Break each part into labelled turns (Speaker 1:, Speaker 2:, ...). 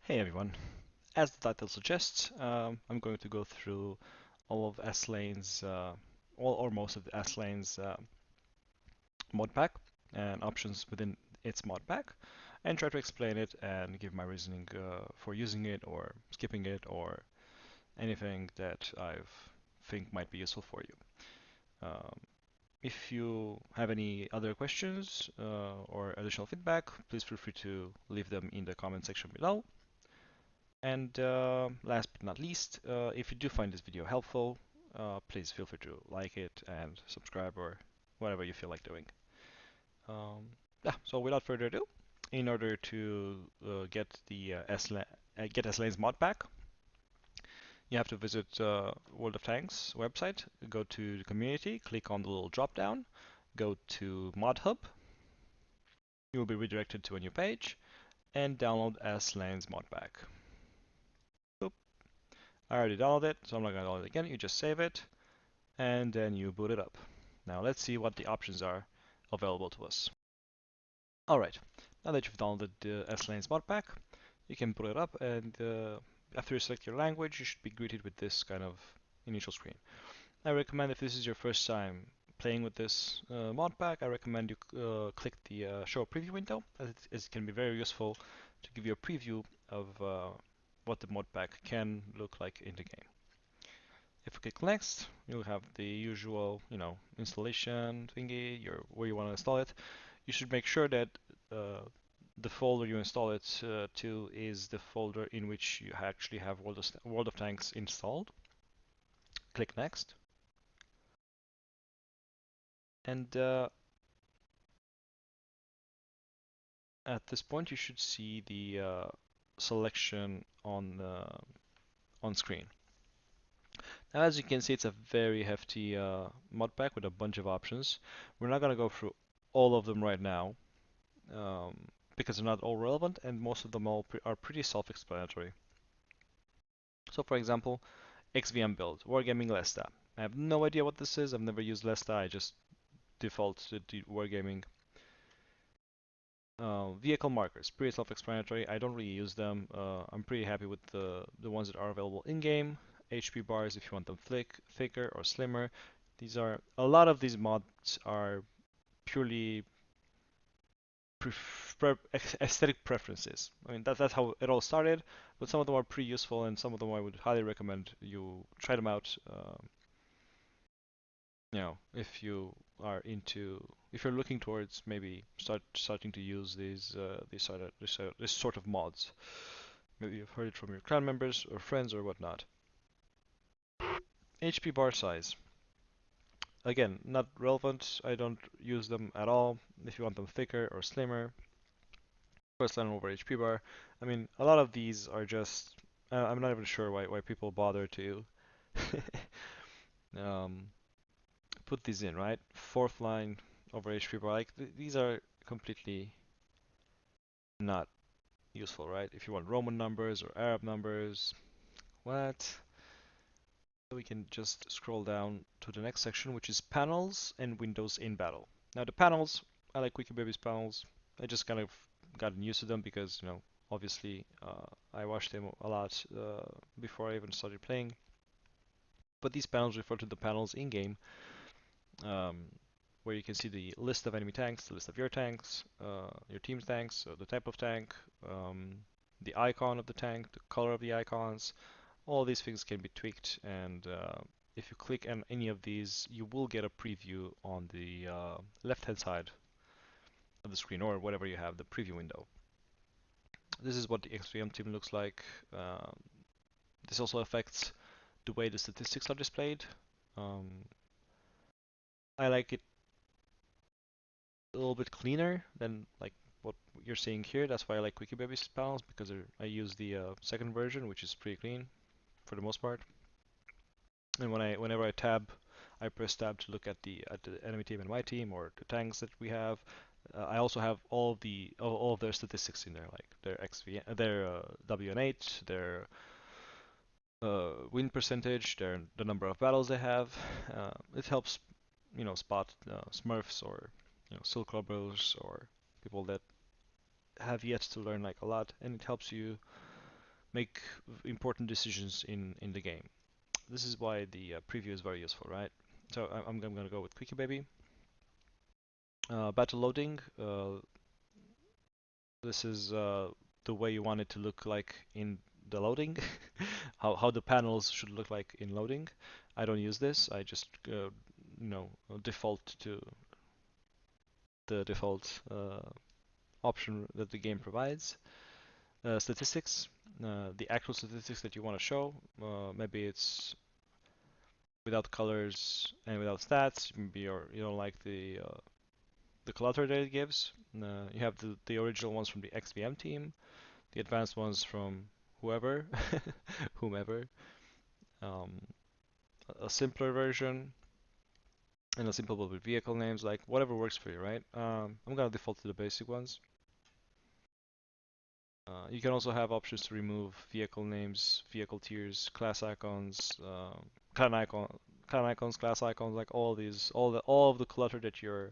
Speaker 1: Hey everyone, as the title suggests, I'm going to go through all of Aslains, all or most of the Aslains mod pack and options within its mod pack, and try to explain it and give my reasoning for using it or skipping it or anything that I think might be useful for you. Um, if you have any other questions or additional feedback, please feel free to leave them in the comment section below. And last but not least, if you do find this video helpful, please feel free to like it and subscribe or whatever you feel like doing. Yeah, so without further ado, in order to get the get Aslains mod pack, you have to visit World of Tanks website, go to the community, click on the little drop down, go to Mod Hub. You will be redirected to a new page and download Aslains mod pack. I already downloaded it, so I'm not going to download it again. You just save it, and then you boot it up. Now let's see what the options are available to us. Alright, now that you've downloaded the Aslains mod pack, you can boot it up, and after you select your language, you should be greeted with this kind of initial screen. I recommend if this is your first time playing with this mod pack, I recommend you click the show preview window, as it can be very useful to give you a preview of what the mod pack can look like in the game. If you click next, you'll have the usual, installation thingy, where you want to install it. You should make sure that the folder you install it to is the folder in which you actually have World of Tanks installed. Click next. And at this point, you should see the selection on screen. Now, as you can see, it's a very hefty mod pack with a bunch of options. We're not going to go through all of them right now because they're not all relevant, and most of them are pretty self-explanatory. So, for example, XVM build, Wargaming Lesta. I have no idea what this is. I've never used Lesta. I just default to Wargaming. Vehicle markers, pretty self-explanatory. I don't really use them. I'm pretty happy with the ones that are available in-game. HP bars if you want them thicker or slimmer. A lot of these mods are purely aesthetic preferences. I mean that's how it all started, but some of them are pretty useful, and some of them I would highly recommend you try them out. If you are if you're looking towards maybe starting to use this sort of mods. Maybe you've heard it from your clan members or friends or whatnot. HP bar size. Again, not relevant. I don't use them at all. If you want them thicker or slimmer, first line over HP bar. I mean, a lot of these are just. I'm not even sure why people bother to um, put these in, right? Fourth line over HP bar. Like these are completely not useful, right? If you want Roman numbers or Arab numbers, what? We can just scroll down to the next section, which is panels and windows in battle. Now the panels, I like Wikibaby's panels. I just kind of gotten used to them because, obviously I watched them a lot before I even started playing. But these panels refer to the panels in-game, where you can see the list of enemy tanks, the list of your tanks, your team's tanks, so the type of tank, the icon of the tank, the color of the icons. All these things can be tweaked, and if you click on any of these, you will get a preview on the left-hand side of the screen, or whatever you have, the preview window. This is what the XVM team looks like. This also affects the way the statistics are displayed. I like it a little bit cleaner than like what you're seeing here. That's why I like Wikibaby's panels, because I use the second version, which is pretty clean for the most part. And whenever I press tab to look at the enemy team and my team or the tanks that we have. I also have all of their statistics in there, like their XVM, their WN8, their win percentage, the number of battles they have. It helps, spot Smurfs or Silk Robbers or people that have yet to learn like a lot, and it helps you make important decisions in the game. This is why the preview is very useful, right? So I'm going to go with Quickie Baby. Battle loading. This is the way you want it to look like in the loading. how the panels should look like in loading. I don't use this. I just default to the default option that the game provides. Statistics, the actual statistics that you want to show. Maybe it's without colors and without stats. Maybe you don't like the clutter that it gives. You have the original ones from the XVM team, the advanced ones from whoever, whomever. Um, a simpler version and a simple with vehicle names, like whatever works for you, right? I'm gonna default to the basic ones. You can also have options to remove vehicle names, vehicle tiers, class icons, clan icons, class icons, like all these, all of the clutter that you're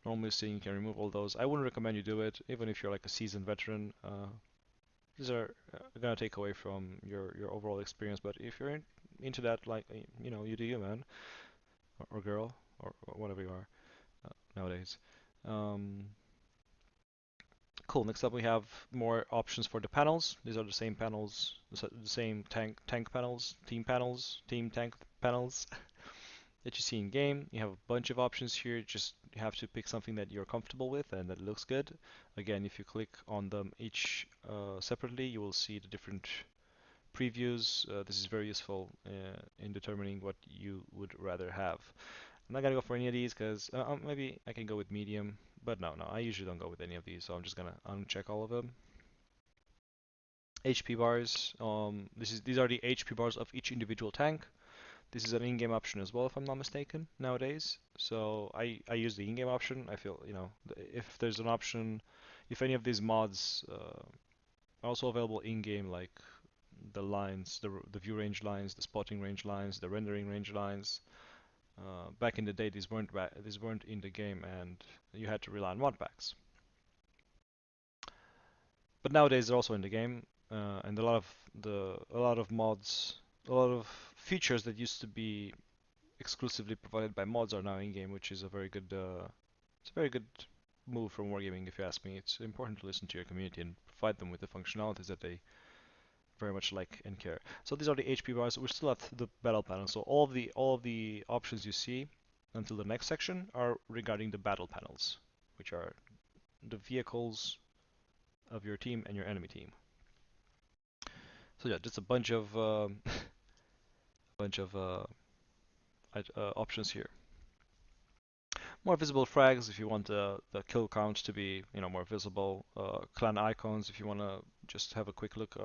Speaker 1: normally seeing. You can remove all those. I wouldn't recommend you do it, even if you're like a seasoned veteran. These are gonna take away from your overall experience. But if you're into that, like you do you, man, or girl, or whatever you are nowadays. Um, Cool. Next up, we have more options for the panels. These are the same panels, the same tank panels, team tank panels that you see in game. You have a bunch of options here. Just you have to pick something that you're comfortable with and that looks good. Again, if you click on them each separately, you will see the different previews. This is very useful in determining what you would rather have. I'm not gonna go for any of these because maybe I can go with medium, but no, I usually don't go with any of these, so I'm just gonna uncheck all of them. HP bars. These are the HP bars of each individual tank. This is an in-game option as well, if I'm not mistaken, nowadays. So I use the in-game option. I feel if there's an option, if any of these mods are also available in-game, like the lines, the view range lines, the spotting range lines, the rendering range lines. Back in the day, these weren't in the game, and you had to rely on modpacks. But nowadays, they're also in the game, and a lot of mods, a lot of features that used to be exclusively provided by mods are now in game, which is a very good it's a very good move from wargaming, if you ask me. It's important to listen to your community and provide them with the functionalities that they very much like and care. So these are the HP bars. We're still at the battle panel. So all of the options you see until the next section are regarding the battle panels, which are the vehicles of your team and your enemy team. So yeah, just a bunch of bunch of options here. More visible frags if you want the kill count to be more visible. Clan icons if you want to just have a quick look,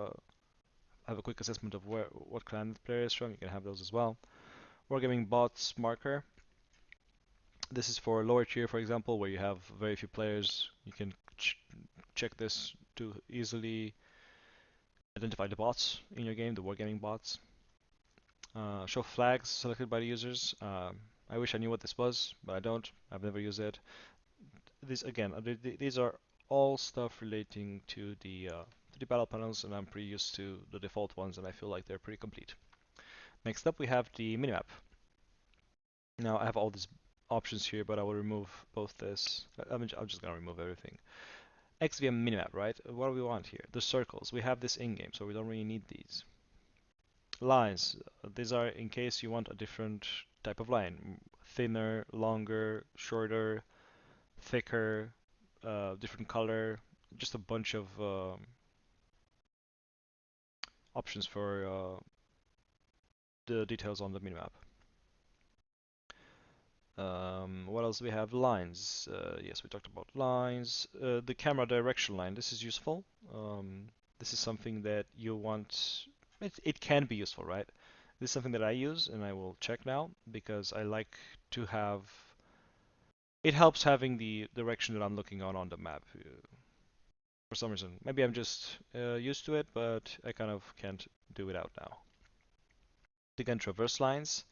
Speaker 1: have a quick assessment of what clan the player is from. You can have those as well. Wargaming bots marker. This is for lower tier, for example, where you have very few players. You can check this to easily identify the bots in your game, the wargaming bots. Show flags selected by the users. I wish I knew what this was, but I don't. I've never used it. This again, these are all stuff relating to the battle panels, and I'm pretty used to the default ones, and I feel like they're pretty complete. Next up, we have the minimap. Now I have all these options here, but I will remove both this. I'm just gonna remove everything. XVM minimap, right? What do we want here? The circles. We have this in-game, so we don't really need these. Lines. These are in case you want a different type of line. Thinner, longer, shorter, thicker, different color. Just a bunch of options for the details on the minimap. What else do we have? Lines. Yes, we talked about lines. The camera direction line. This is useful. This is something that you want. It can be useful, right? This is something that I use, and I will check now because I like to have. It helps having the direction that I'm looking on the map. For some reason, maybe I'm just used to it, but I kind of can't do without now. Again, traverse lines.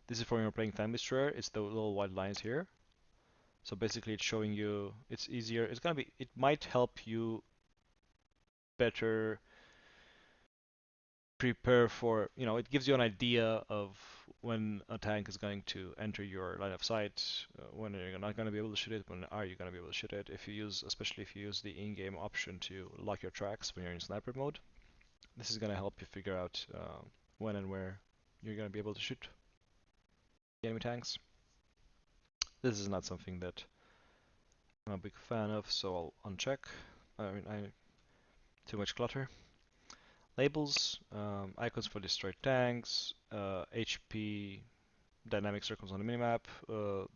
Speaker 1: This is for when you're playing Time Destroyer. It's the little white lines here. So basically it's showing you, it's easier. It might help you better prepare for, it gives you an idea of when a tank is going to enter your line of sight, when you're not going to be able to shoot it, when are you going to be able to shoot it. Especially if you use the in-game option to lock your tracks when you're in sniper mode, this is going to help you figure out when and where you're going to be able to shoot the enemy tanks. This is not something that I'm a big fan of, so I'll uncheck. Too much clutter. Labels, icons for destroyed tanks, HP, dynamic circles on the minimap.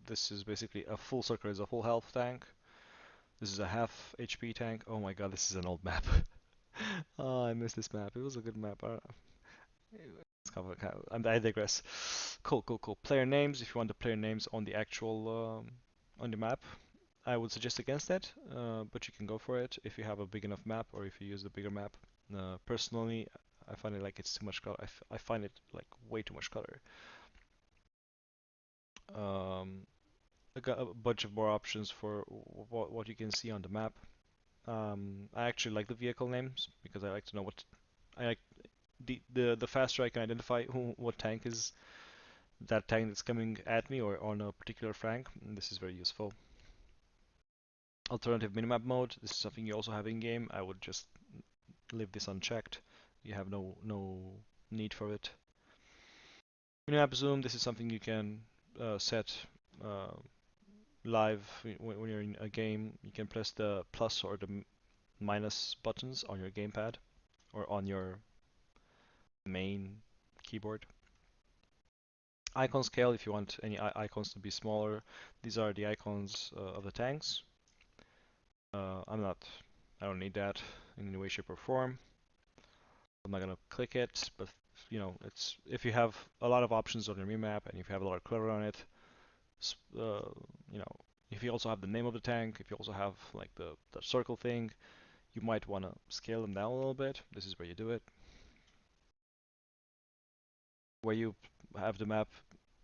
Speaker 1: This is basically a full circle is a full health tank. This is a half HP tank. Oh my god, this is an old map. Oh, I missed this map. It was a good map. I digress. Cool. Player names. If you want the player names on the actual on the map, I would suggest against that, but you can go for it if you have a big enough map or if you use the bigger map. Personally, I find it like it's too much color. I find it like way too much color. I got a bunch of more options for what you can see on the map. I actually like the vehicle names because I like to know what I like. The faster I can identify what tank is that tank that's coming at me or on a particular flank, this is very useful. Alternative minimap mode. This is something you also have in game. I would just leave this unchecked. You have no need for it. Minimap zoom. This is something you can set live when you're in a game. You can press the plus or the minus buttons on your gamepad or on your main keyboard. Icon scale, if you want any icons to be smaller. These are the icons of the tanks. I don't need that in any way, shape, or form. I'm not gonna click it, but it's if you have a lot of options on your minimap and if you have a lot of clutter on it, if you also have the name of the tank, if you also have like the circle thing, you might want to scale them down a little bit. This is where you do it. Where you have the map,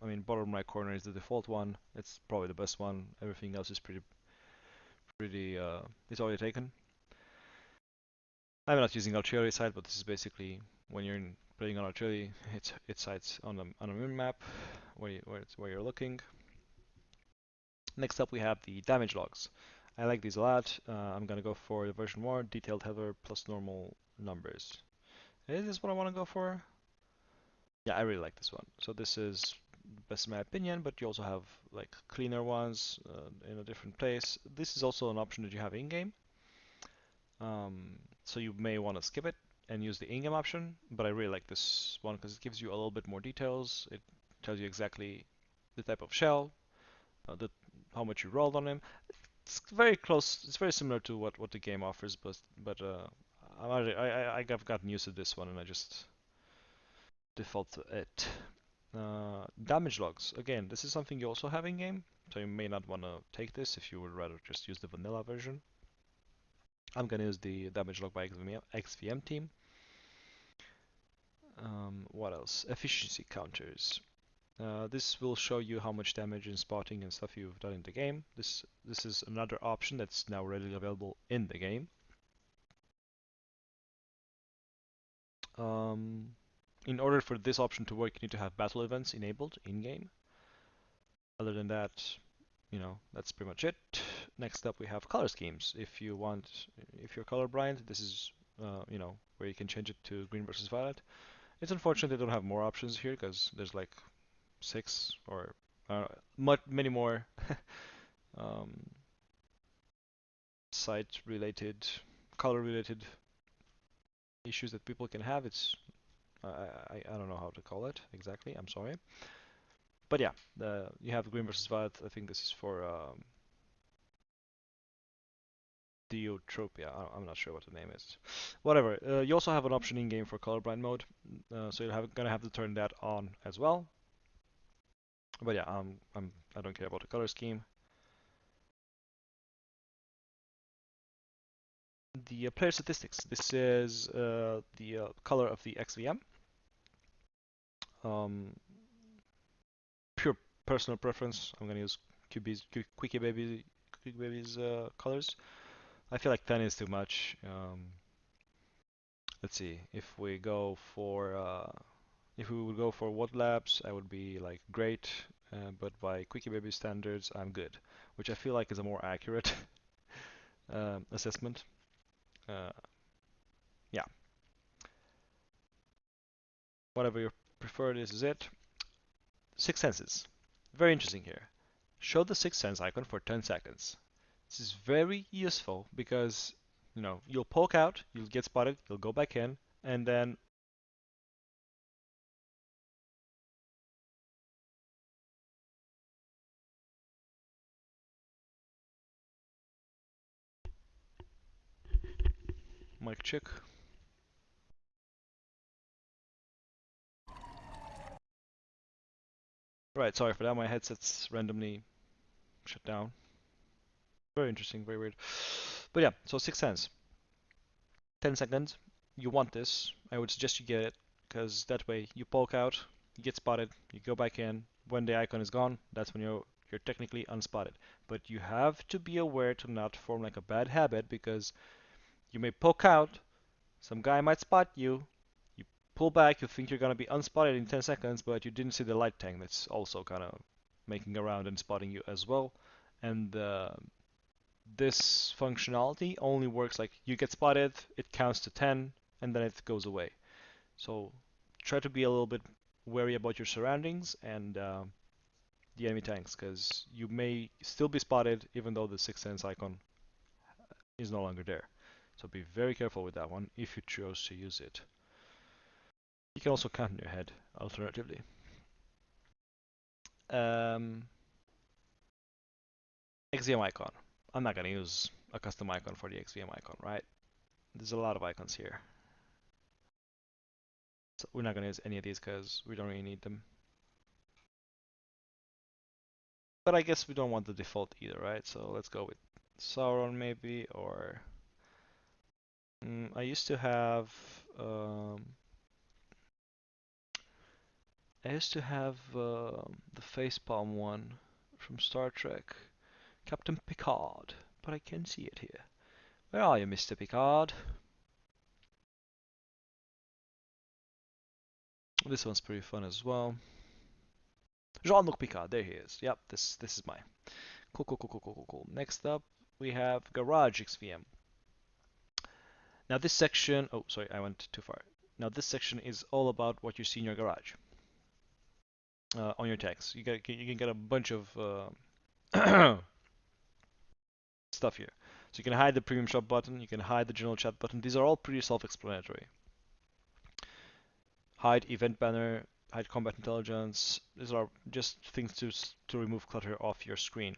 Speaker 1: bottom right corner is the default one. It's probably the best one. Everything else is pretty, it's already taken. I'm not using artillery site, but this is basically when you're playing on artillery, it sites on a minimap where you're looking. Next up, we have the damage logs. I like these a lot. I'm gonna go for the version 1, detailed header plus normal numbers. Is this what I want to go for? Yeah, I really like this one. So this is best in my opinion, but you also have like cleaner ones in a different place. This is also an option that you have in-game. So you may want to skip it and use the in-game option, but I really like this one because it gives you a little bit more details. It tells you exactly the type of shell, how much you rolled on him. It's very close. It's very similar to what the game offers, but I've gotten used to this one and I just default to it. Damage logs. Again, this is something you also have in game, so you may not want to take this if you would rather just use the vanilla version. I'm gonna use the damage log by XVM team. What else? Efficiency counters. This will show you how much damage and spotting and stuff you've done in the game. This is another option that's now readily available in the game. In order for this option to work, you need to have battle events enabled in-game. Other than that, that's pretty much it. Next up, we have color schemes. If you're colorblind, this is, where you can change it to green versus violet. It's unfortunate they don't have more options here because there's like 6 or many more site-related, color-related issues that people can have. I don't know how to call it exactly. I'm sorry. But yeah, you have green versus violet. I think this is for Diotropia. I'm not sure what the name is. Whatever. You also have an option in game for colorblind mode, so you're gonna have to turn that on as well. But yeah, I don't care about the color scheme. The player statistics. This is the color of the XVM. Pure personal preference. I'm gonna use Quickie Baby's colors. I feel like 10 is too much. let's see, if we go for if we would go for WoT Labs, I would be like great, but by Quickie Baby standards, I'm good, which I feel like is a more accurate assessment. Uh, yeah, whatever your preferred is it. Six senses. Very interesting here. Show the sixth sense icon for 10 seconds. This is very useful because, you'll poke out, you'll get spotted, you'll go back in, and then mic check. Right, sorry for that. My headset's randomly shut down. Very interesting, very weird. But yeah, so sixth sense. 10 seconds. You want this. I would suggest you get it because that way you poke out, you get spotted, you go back in. When the icon is gone, that's when you're technically unspotted. But you have to be aware to not form like a bad habit because you may poke out, some guy might spot you, you pull back, you think you're gonna be unspotted in 10 seconds, but you didn't see the light tank that's also kind of making around and spotting you as well. And this functionality only works like you get spotted, it counts to 10, and then it goes away. So try to be a little bit wary about your surroundings and the enemy tanks, because you may still be spotted even though the sixth sense icon is no longer there. So be very careful with that one if you chose to use it. You can also count in your head, alternatively. Um, XVM icon. I'm not going to use a custom icon for the XVM icon, right? There's a lot of icons here. So we're not going to use any of these because we don't really need them. But I guess we don't want the default either, right? So let's go with Sauron maybe, or I used to have the facepalm one from Star Trek, Captain Picard, but I can't see it here. Where are you, Mr. Picard? This one's pretty fun as well. Jean-Luc Picard, there he is. Yep, this is mine. Cool, cool, cool, cool, cool, cool, cool. Next up, we have Garage XVM. Now this section, oh sorry, I went too far. Now this section is all about what you see in your garage on your tags. You can get a bunch of stuff here. So you can hide the premium shop button, you can hide the general chat button. These are all pretty self-explanatory. Hide event banner, hide combat intelligence. These are just things to remove clutter off your screen.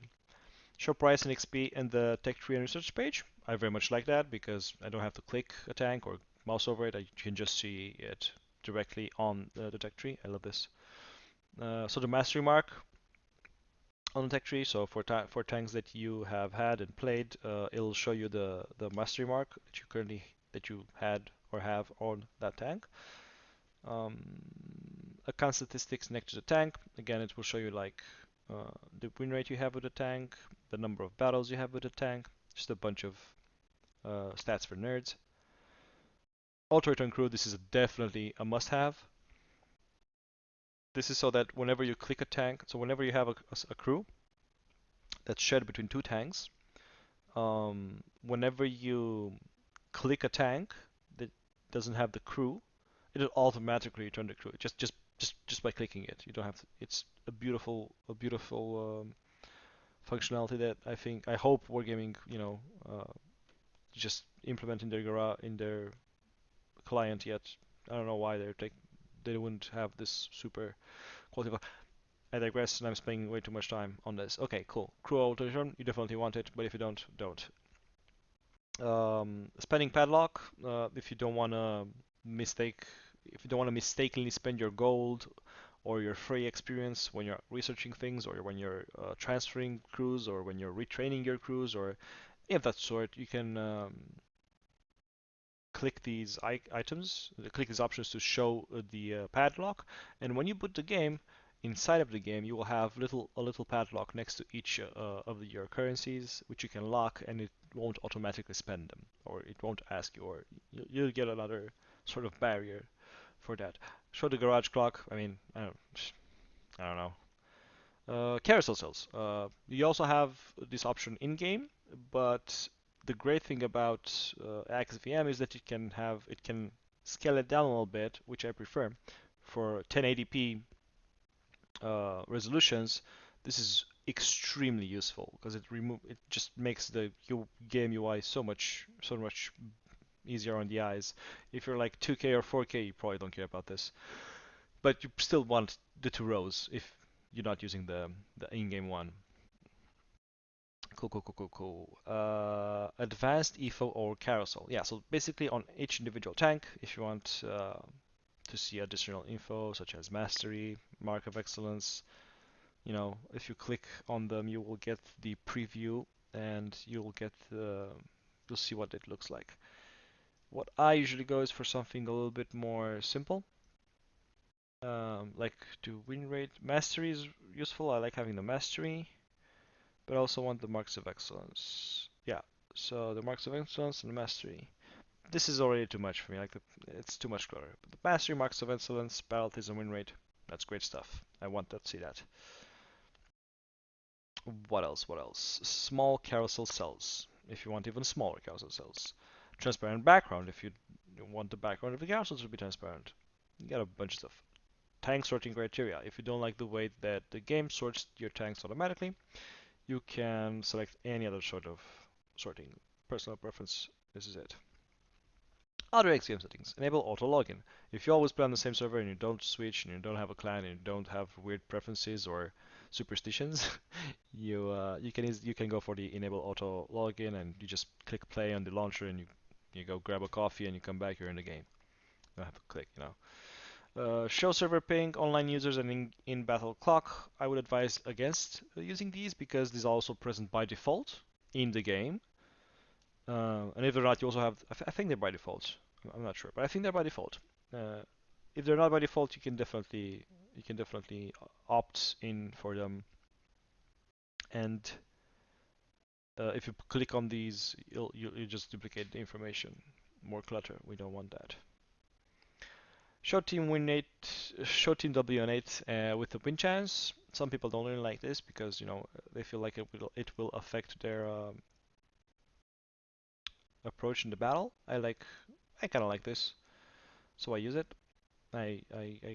Speaker 1: Show price and XP in the tech tree and research page. I very much like that because I don't have to click a tank or mouse over it. I can just see it directly on the tech tree. I love this. So the mastery mark on the tech tree. So for tanks that you have had and played, it'll show you the mastery mark that you had or have on that tank. Account statistics next to the tank. Again, it will show you like the win rate you have with the tank, the number of battles you have with the tank, just a bunch of stats for nerds. Auto return crew, this is definitely a must-have. This is so that whenever you click a tank, so whenever you have a crew that's shared between two tanks, whenever you click a tank that doesn't have the crew, it'll automatically return the crew. Just by clicking it. You don't have to. It's a beautiful functionality that I hope Wargaming just implement in their client yet. I don't know why they wouldn't have this super quality. I digress, and I'm spending way too much time on this. Okay, cool. Crew auto return, you definitely want it, but if you don't. Spending padlock, if you don't want to mistakenly spend your gold or your free experience when you're researching things, or when you're transferring crews, or when you're retraining your crews, or any of that sort, you can click these click these options to show the padlock. And when you boot the game, inside of the game, you will have a little padlock next to each of your currencies, which you can lock, and it won't automatically spend them, or it won't ask you, or you'll get another sort of barrier for that. Show the garage clock. I mean, I don't know. Carousel cells. You also have this option in game, but the great thing about XVM is that it can scale it down a little bit, which I prefer. For 1080p resolutions, this is extremely useful because it just makes the game UI so much easier on the eyes. If you're like 2K or 4K, you probably don't care about this, but you still want the two rows if you're not using the in-game one. Cool. Advanced EFO or carousel. Yeah, so basically on each individual tank, if you want to see additional info such as mastery, mark of excellence, if you click on them, you will get the preview and you'll see what it looks like. What I usually go is for something a little bit more simple, like to win rate. Mastery is useful. I like having the mastery, but I also want the marks of excellence. Yeah, so the marks of excellence and the mastery. This is already too much for me. It's too much clutter. But the mastery, marks of excellence, penalties, and win rate. That's great stuff. I want to see that. What else? What else? Small carousel cells. If you want even smaller carousel cells. Transparent background. If you want the background of the carousel to be transparent. You got a bunch of stuff. Tank sorting criteria. If you don't like the way that the game sorts your tanks automatically, you can select any other sort of sorting. Personal preference. This is it. Other XVM settings. Enable auto login. If you always play on the same server and you don't switch and you don't have a clan and you don't have weird preferences or superstitions, you can go for the enable auto login and you just click play on the launcher and you go grab a coffee and you come back, you're in the game. You don't have to click, show server ping, online users, and in battle clock. I would advise against using these because these are also present by default in the game. And if they're not, you also have. I think they're by default. I'm not sure, but I think they're by default. Uh, if they're not by default, you can definitely opt in for them. And if you click on these, you just duplicate the information. More clutter. We don't want that. Show team win rate, show team W8 with the win chance. Some people don't really like this because they feel like it will affect their approach in the battle. I kind of like this, so I use it. I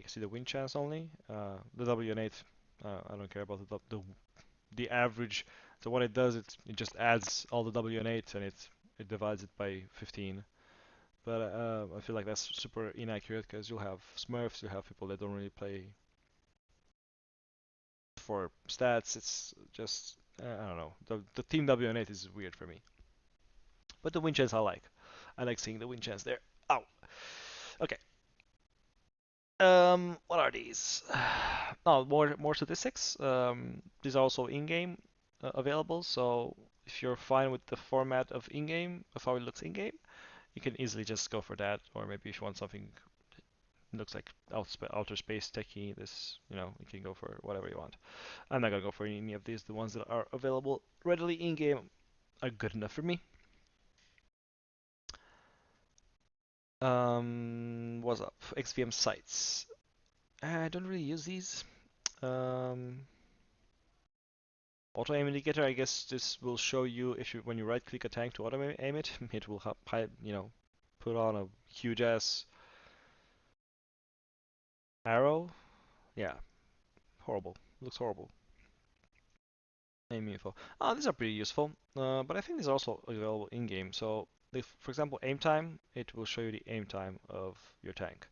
Speaker 1: see the win chance only. The W8, I don't care about the average. So what it does, it just adds all the W8 and it divides it by 15. But I feel like that's super inaccurate because you'll have Smurfs, you'll have people that don't really play for stats. It's just I don't know. The team W8 is weird for me. But the win chance I like. I like seeing the win chance there. Ow. Okay. What are these? Oh, more statistics. These are also in-game available. So if you're fine with the format of in-game, of how it looks in-game, you can easily just go for that. Or maybe if you want something that looks like outer space techie, you can go for whatever you want. I'm not gonna go for any of these. The ones that are available readily in-game are good enough for me. What's up? XVM sites. I don't really use these. Um, Auto aim indicator, I guess this will show you if when you right click a tank to auto aim it, it will put on a huge ass arrow. Yeah, horrible. Looks horrible. Aim info. These are pretty useful, but I think these are also available in game. So, if, for example, aim time, it will show you the aim time of your tank.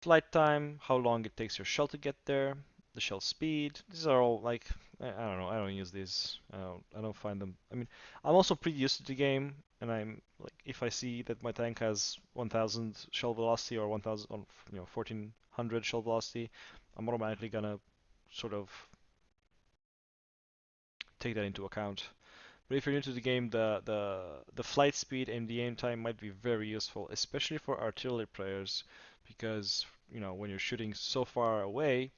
Speaker 1: Flight time, how long it takes your shell to get there, the shell speed. These are all like I don't know. I don't use these. I don't find them. I mean, I'm also pretty used to the game, and I'm like, if I see that my tank has 1,000 shell velocity or 1,000 on 1,400 shell velocity, I'm automatically gonna sort of take that into account. But if you're new to the game, the flight speed and the aim time might be very useful, especially for artillery players, because when you're shooting so far away,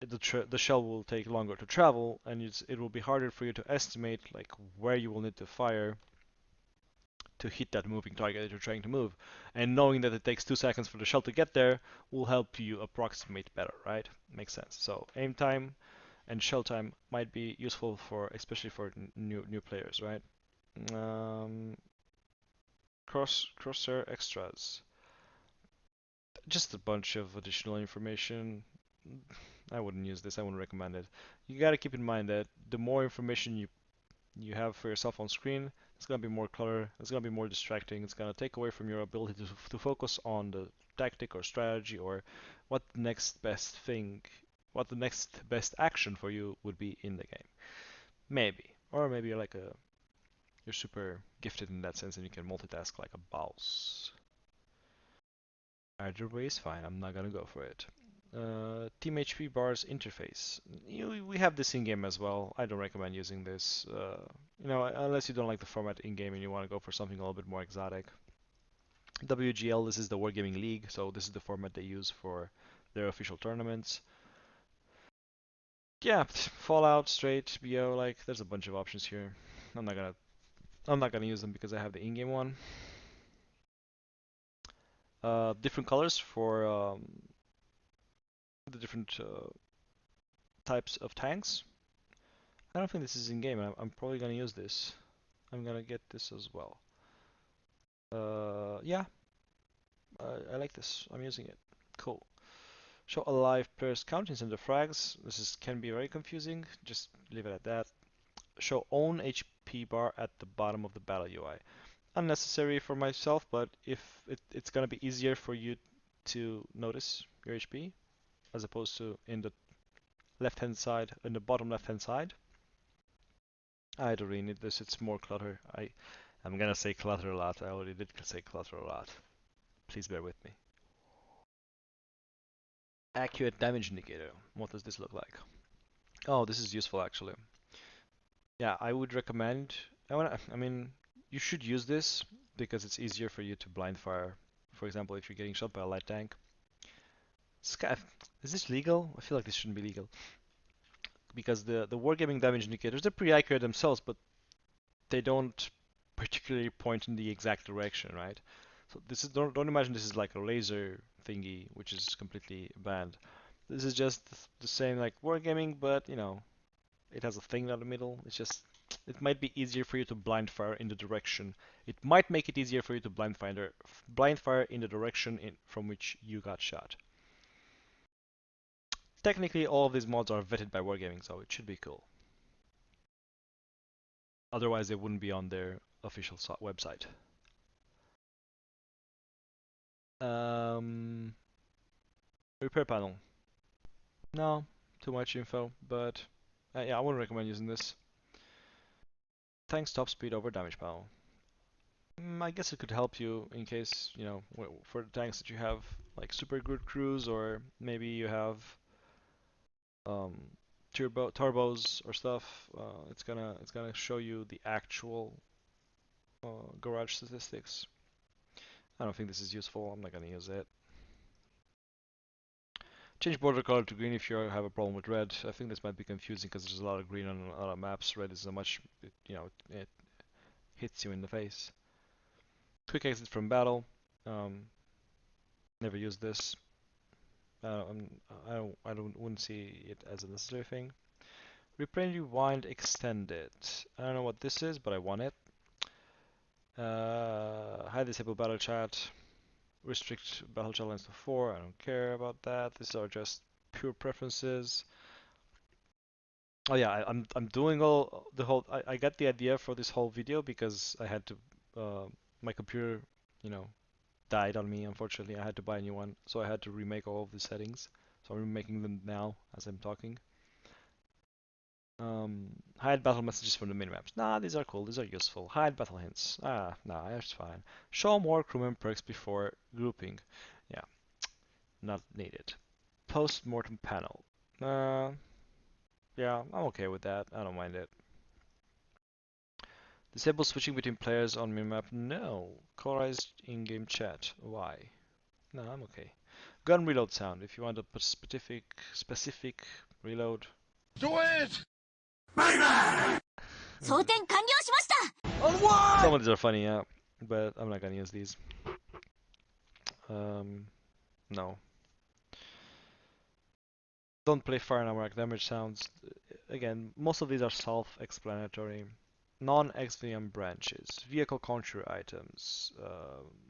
Speaker 1: the shell will take longer to travel, and it will be harder for you to estimate like where you will need to fire to hit that moving target that you're trying to move. And knowing that it takes 2 seconds for the shell to get there will help you approximate better, right? Makes sense. So aim time and shell time might be useful for, especially for new players, right? Crosshair extras. Just a bunch of additional information. I wouldn't use this. I wouldn't recommend it. You got to keep in mind that the more information you have for yourself on screen, it's going to be more clutter, it's going to be more distracting, it's going to take away from your ability to focus on the tactic or strategy or what the next best thing, what the next best action for you would be in the game. Maybe. Or maybe you're super gifted in that sense and you can multitask like a boss. Either way is fine, I'm not gonna go for it. Team HP bars interface. We have this in-game as well. I don't recommend using this. Unless you don't like the format in-game and you want to go for something a little bit more exotic. WGL, this is the Wargaming League, so this is the format they use for their official tournaments. Yeah, Fallout, Straight, BO, like there's a bunch of options here. I'm not gonna use them because I have the in-game one. Different colors for the different types of tanks. I don't think this is in game. I'm probably gonna use this. I'm gonna get this as well. Yeah, I like this. I'm using it. Cool. Show alive players countings and the frags. Can be very confusing. Just leave it at that. Show own HP bar at the bottom of the battle UI. Unnecessary for myself, but if it's gonna be easier for you to notice your HP as opposed to in the left-hand side, in the bottom left-hand side. I don't really need this. It's more clutter. I'm gonna say clutter a lot. I already did say clutter a lot. Please bear with me. Accurate damage indicator. What does this look like? Oh, this is useful actually. Yeah, I would recommend. I mean, you should use this because it's easier for you to blind fire. For example, if you're getting shot by a light tank. Is this legal? I feel like this shouldn't be legal. Because the wargaming damage indicators, they're pretty accurate themselves, but they don't particularly point in the exact direction, right? So this is don't imagine this is like a laser thingy, which is completely banned. This is just the same like wargaming, but you know, it has a thing down the middle. It might be easier for you to blind fire in the direction. It might make it easier for you to blind fire in the direction from which you got shot. Technically, all of these mods are vetted by Wargaming, so it should be cool. Otherwise, they wouldn't be on their official website. Repair panel. No, too much info, but yeah, I wouldn't recommend using this. Tank top speed over damage panel. I guess it could help you in case, you know, for the tanks that you have like super good crews, or maybe you have turbos or stuff. It's gonna show you the actual garage statistics. I don't think this is useful. I'm not gonna use it. Change border color to green if you have a problem with red. I think this might be confusing because there's a lot of green on a lot of maps. Red is so much, it hits you in the face. Quick exit from battle. Never use this. Wouldn't see it as a necessary thing. Replay, rewind, extended. I don't know what this is, but I want it. Hide disable battle chat. Restrict battle chat lines to 4. I don't care about that. These are just pure preferences. Oh yeah, I'm doing I got the idea for this whole video because I had to my computer, you know, died on me, unfortunately. I had to buy a new one, so I had to remake all of the settings. So I'm remaking them now as I'm talking. Hide battle messages from the minimaps. Nah, these are cool. These are useful. Hide battle hints. Nah, that's fine. Show more crewman perks before grouping. Yeah, not needed. Post-mortem panel. Yeah, I'm okay with that. I don't mind it. Disable switching between players on minimap. No. Colorized in-game chat. Why? No, I'm okay. Gun reload sound. If you want a specific reload.
Speaker 2: Do it!
Speaker 1: Some of these are funny, yeah. but I'm not gonna use these. No. Don't play fire and armor damage sounds. Again, most of these are self-explanatory. Non-XVM branches, vehicle contour items.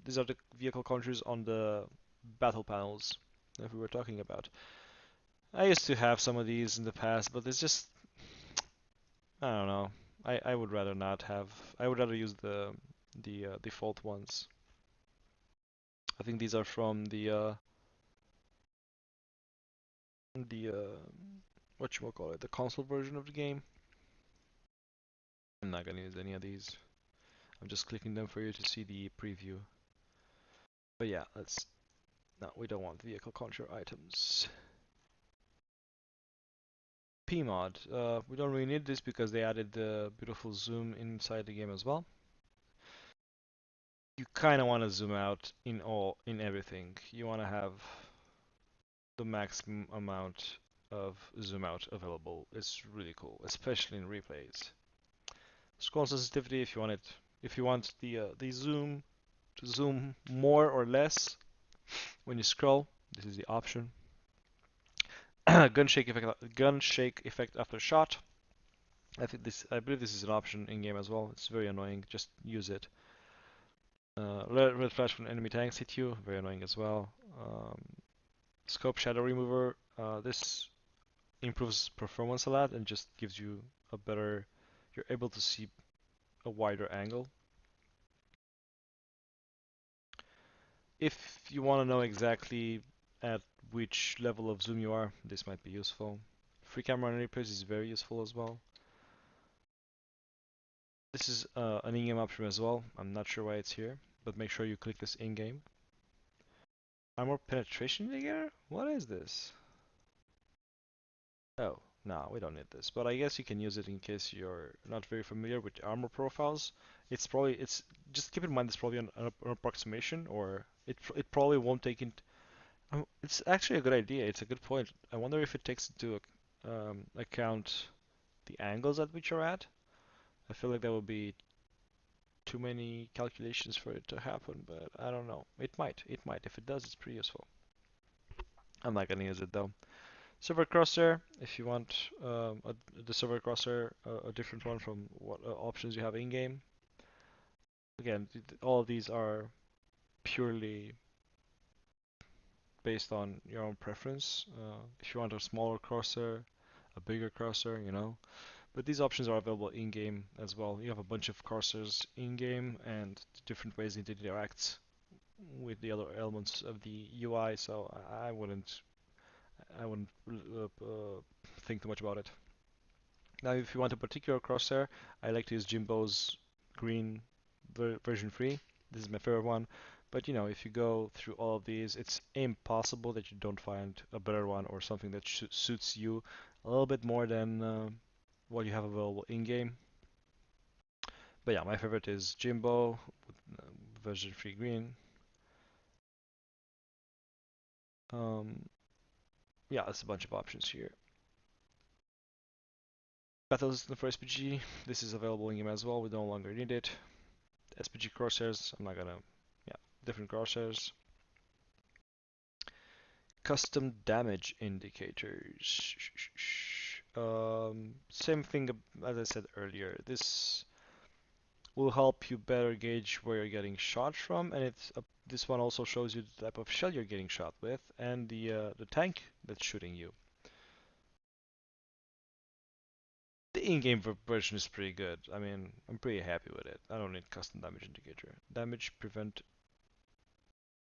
Speaker 1: These are the vehicle contours on the battle panels that we were talking about. I used to have some of these in the past, but it's just, I don't know. I would rather not have. I would rather use the default ones. I think these are from the what you call it, the console version of the game. I'm not gonna use any of these. I'm just clicking them for you to see the preview. But yeah, let's. No, we don't want vehicle contour items. PMOD. We don't really need this because they added the beautiful zoom inside the game as well. You kind of want to zoom out in everything. You want to have the maximum amount of zoom out available. It's really cool, especially in replays. Scroll sensitivity if you want it. If you want the zoom to zoom more or less when you scroll, this is the option. Gun shake effect after shot. I believe this is an option in game as well. It's very annoying. Just use it. Red flash when enemy tanks hit you. Very annoying as well. Scope shadow remover. This improves performance a lot and just gives you a better. You're able to see a wider angle. If you want to know exactly at which level of zoom you are, this might be useful. Free camera on replays is very useful as well. This is an in-game option as well. I'm not sure why it's here, but make sure you click this in-game. Armor penetration indicator? What is this? Oh, no, we don't need this. But I guess you can use it in case you're not very familiar with armor profiles. It's just keep in mind it's probably an approximation, or it probably won't take into. It's actually a good idea. It's a good point. I wonder if it takes into account the angles at which you're at. I feel like that would be too many calculations for it to happen, but I don't know. It might. It might. If it does, it's pretty useful. I'm not gonna use it though. Server crosshair, if you want the server crosshair, a different one from what options you have in game. Again, all of these are purely based on your own preference. If you want a smaller crosshair, a bigger crosshair, you know. But these options are available in game as well. You have a bunch of crosshairs in game and different ways it interacts with the other elements of the UI. So I wouldn't think too much about it. Now, if you want a particular crosshair, I like to use Jimbo's green version 3. This is my favorite one. But you know, if you go through all of these, it's impossible that you don't find a better one or something that suits you a little bit more than what you have available in game. But yeah, my favorite is Jimbo version 3 green. Yeah, there's a bunch of options here. Battle system for SPG. This is available in game as well. We no longer need it. SPG crosshairs. I'm not gonna. Yeah, different crosshairs. Custom damage indicators. Same thing as I said earlier. This will help you better gauge where you're getting shot from, and this one also shows you the type of shell you're getting shot with and the tank that's shooting you. The in-game version is pretty good. I mean, I'm pretty happy with it. I don't need custom damage indicator. Damage prevent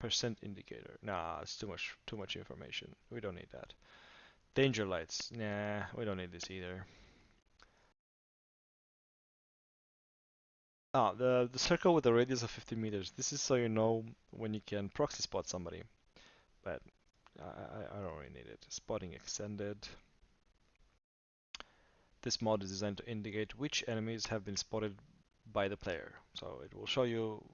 Speaker 1: percent indicator. Nah, it's too much information. We don't need that. Danger lights. Nah, we don't need this either. Ah, the circle with a radius of 50 meters. This is so you know when you can proxy spot somebody. But I don't really need it. Spotting extended. This mod is designed to indicate which enemies have been spotted by the player. So it will show you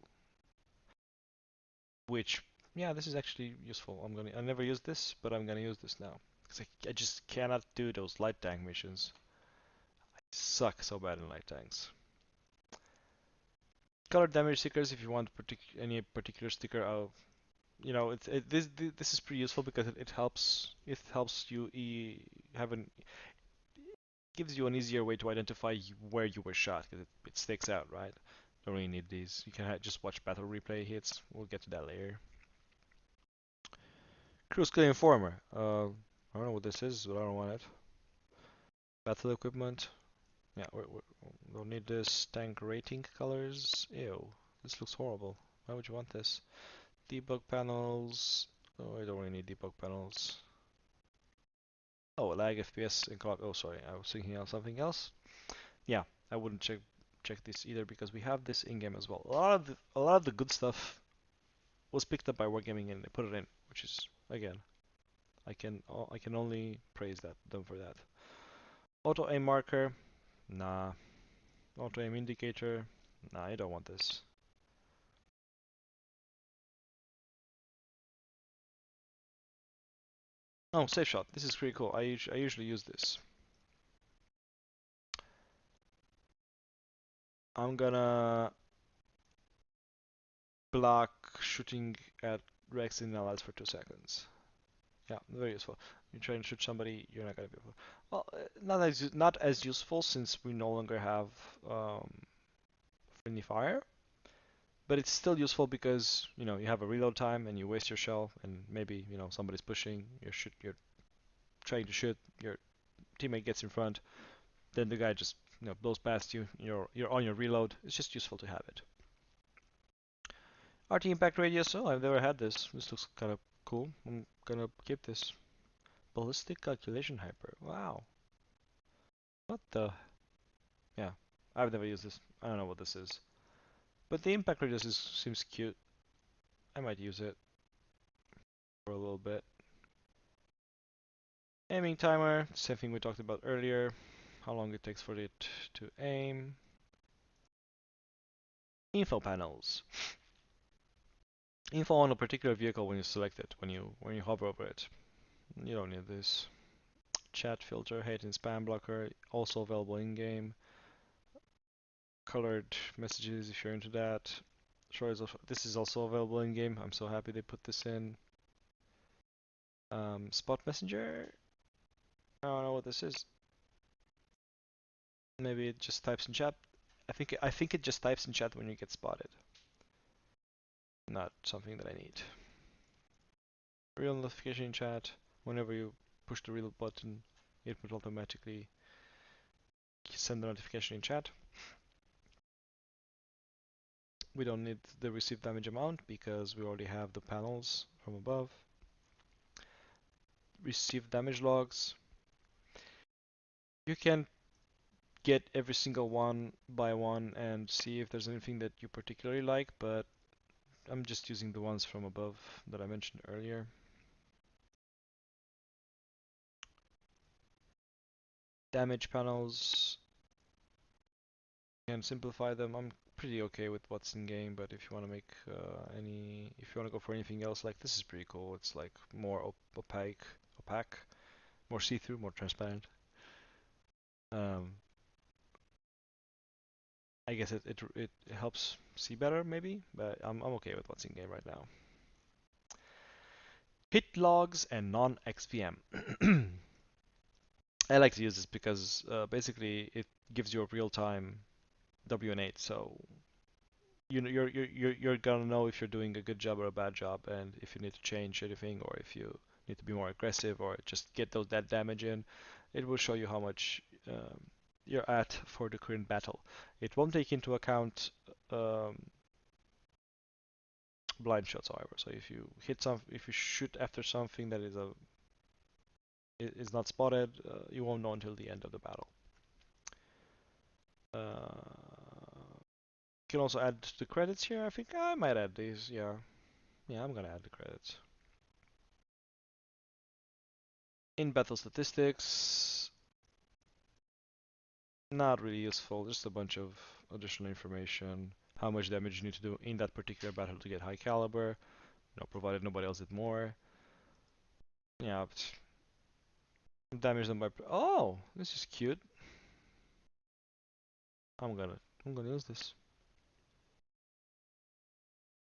Speaker 1: which. Yeah, this is actually useful. I never used this, but I'm gonna use this now. Because I just cannot do those light tank missions. I suck so bad in light tanks.
Speaker 2: Color damage stickers, if you want any particular sticker, this is pretty useful because it helps you have an gives you an easier way to identify where you were shot because it sticks out, right? Don't really need these. You can just watch battle replay hits. We'll get to that later. Crew skill informer. I don't know what this is, but I don't want it. Battle equipment. Yeah, we don't need this. Tank rating colors. Ew, this looks horrible. Why would you want this? Debug panels. Oh, I don't really need debug panels. Oh, lag FPS and clock. Oh, sorry, I was thinking of something else. Yeah, I wouldn't check this either because we have this in game as well. A lot of the good stuff was picked up by Wargaming and they put it in, which is again, I can only praise them for that. Auto aim marker, nah. Auto aim indicator, nah. I don't want this. Oh, safe shot. This is pretty cool. I usually use this. I'm gonna block shooting at Rex in allies for 2 seconds. Yeah, very useful. You try and shoot somebody, you're not gonna be able. Well, not as useful since we no longer have um, friendly fire, but it's still useful because you have a reload time and you waste your shell, and maybe somebody's pushing. You're trying to shoot. Your teammate gets in front, then the guy just blows past you. You're on your reload. It's just useful to have it. RT impact radius. Oh, I've never had this. This looks kind of cool. I'm gonna keep this. Ballistic calculation hyper. Wow. What the? Yeah, I've never used this. I don't know what this is. But the impact radius seems cute. I might use it for a little bit. Aiming timer, same thing we talked about earlier. How long it takes for it to aim. Info panels. Info on a particular vehicle when you select it, when you hover over it. You don't need this. Chat filter, hate and spam blocker, also available in game. Colored messages if you're into that. This is also available in game. I'm so happy they put this in. Spot messenger. I don't know what this is. Maybe it just types in chat. I think it just types in chat when you get spotted. Not something that I need. Real notification in chat. Whenever you push the real button, it will automatically send the notification in chat. We don't need the received damage amount because we already have the panels from above. Received damage logs. You can get every single one by one and see if there's anything that you particularly like, but I'm just using the ones from above that I mentioned earlier. Damage panels, you can simplify them. I'm pretty okay with what's in game, but if you want to make if you want to go for anything else, like this is pretty cool. It's like more opaque, more see-through, more transparent. Um, I guess it helps see better maybe, but I'm okay with what's in game right now. Hitlogs and non-XVM. I like to use this because basically it gives you a real-time WN8, so you're gonna know if you're doing a good job or a bad job, and if you need to change anything, or if you need to be more aggressive, or just get that damage in. It will show you how much you're at for the current battle. It won't take into account um, blind shots, however. So if you shoot after something that is not spotted, you won't know until the end of the battle. You can also add the credits here. I think I might add these. Yeah, I'm gonna add the credits. In battle statistics, not really useful. Just a bunch of additional information. How much damage you need to do in that particular battle to get high caliber. Provided nobody else did more. Yeah, damage done by. Oh, this is cute. I'm gonna use this.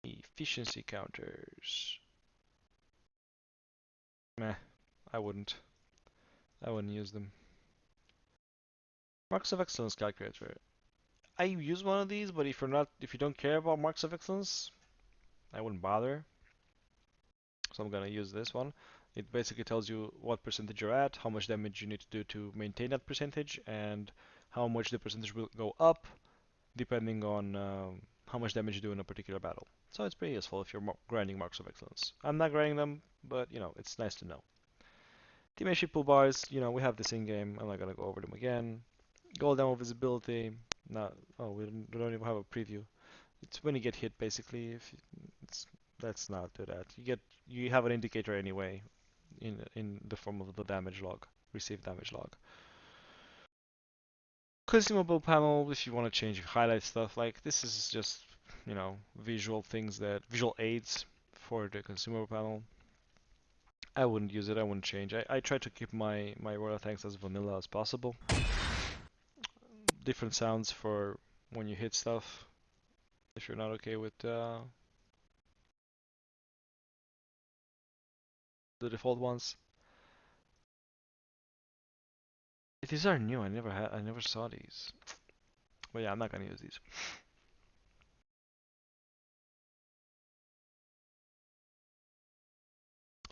Speaker 2: Efficiency counters. Meh, I wouldn't. I wouldn't use them. Marks of Excellence calculator. I use one of these, but if you don't care about Marks of Excellence, I wouldn't bother. So I'm gonna use this one. It basically tells you what percentage you're at, how much damage you need to do to maintain that percentage, and how much the percentage will go up depending on how much damage you do in a particular battle. So it's pretty useful if you're grinding Marks of Excellence. I'm not grinding them, but it's nice to know. Team pull bars, we have this in game. I'm not gonna go over them again. Gold ammo visibility. Not. Oh, we don't even have a preview. It's when you get hit, basically. Let's not do that. You have an indicator anyway, in the form of the damage log, received damage log. Consumable panel, if you want to change highlight stuff, like this is just visual aids for the consumable panel. I wouldn't use it. I wouldn't change. I try to keep my royal tanks as vanilla as possible. Different sounds for when you hit stuff. If you're not okay with the default ones. These are new. I never saw these. But yeah, I'm not gonna use these.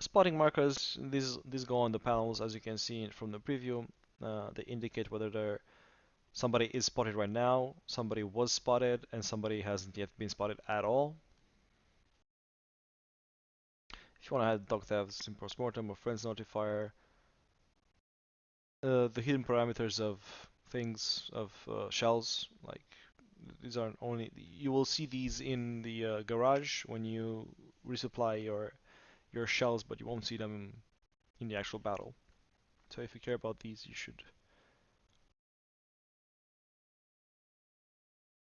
Speaker 2: Spotting markers. These go on the panels, as you can see from the preview. They indicate whether somebody is spotted right now, somebody was spotted, and somebody hasn't yet been spotted at all. If you want to add dog thefts, import mortem or friends notifier, the hidden parameters of things of shells, like these aren't only you will see these in the garage when you resupply your shells, but you won't see them in the actual battle. So if you care about these, you should.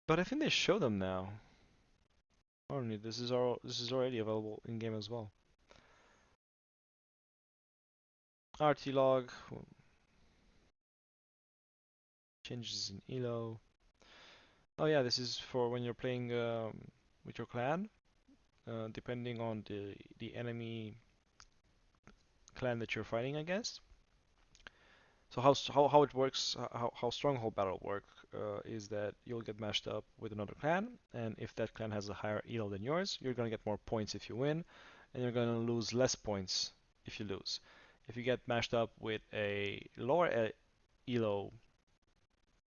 Speaker 2: But I think they show them now. Only this is already available in game as well. RT log, changes in elo. Oh yeah, this is for when you're playing with your clan. Depending on the enemy clan that you're fighting against. So how it works, how stronghold battle work is that you'll get matched up with another clan, and if that clan has a higher elo than yours, you're gonna get more points if you win, and you're gonna lose less points if you lose. If you get matched up with a lower elo